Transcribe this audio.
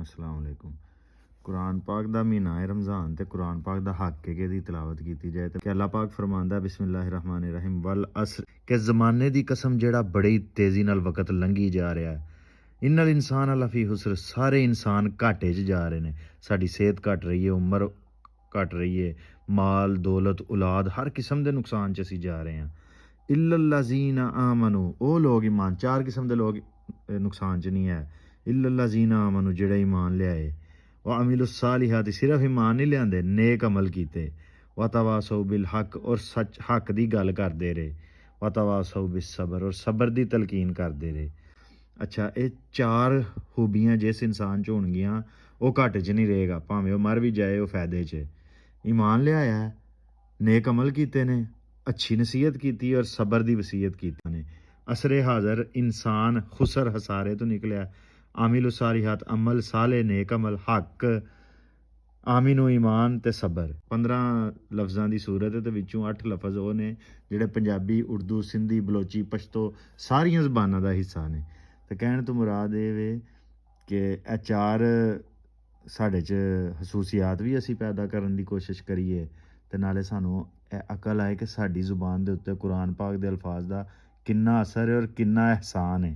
अस्सलाम वालेकुम। कुरान पाक दा महीना है रमज़ान ते कुरान पाक दा हक है कि दी तिलावत की जाए तो अल्लाह पाक फरमांदा बिस्मिल्लाहिर्रहमानिर्रहीम वल असर के ज़माने दी कसम जेड़ा बड़ी तेज़ी नाल वक्त लंघी जा रहा है। इन्नल इंसान लफी हुस्र सारे इंसान घाटे च जा रहे हैं। साडी सेहत घट रही है, उम्र घट रही है, माल दौलत औलाद हर किस्म के नुकसान च असी जा रहे हैं। इल्लल्लज़ीना आमनु ओ लोग ईमान, चार किस्म के लोग नुकसान च नहीं है। इल्लल्लज़ीना आमनु जेड़े ईमान लियाए व अमिलुस्सालिहात सिर्फ ईमान नहीं लियाते, नेक अमल कीते, व तवासौ बिल हक और सच हक की गल करते रहे, व तवासौ बिस सबर और सबर की तलकीन करते रहे। अच्छा, ये चार खूबियाँ जिस इंसान च होणगियां वो घट च नहीं रहेगा, भावें वो मर भी जाए वो फायदे च। ईमान लियाया है, नेक अमल कीते ने, अच्छी नसीहत की और सबर की वसीयत की ने। असरे हाज़र इंसान खुसर हसारे तो निकलिया। आमिल सालिहात अमल साले नेक अमल हक आमीनो ईमान ते सबर 15 लफ्ज़ां की सूरत है तो विचों 8 लफज वो ने जिहड़े पंजाबी उर्दू सिंधी बलोची पश्तो सारियां ज़बानां का हिस्सा ने। तो कहने तो मुराद ये वे कि ये चार साढ़े च खसूसियात भी असी पैदा करने की कोशिश करिए ते नाले सानू अकल आए कि साडी जुबान के उत्ते कुरान पाक के अल्फाज का किन्ना असर है और किन्ना एहसान है।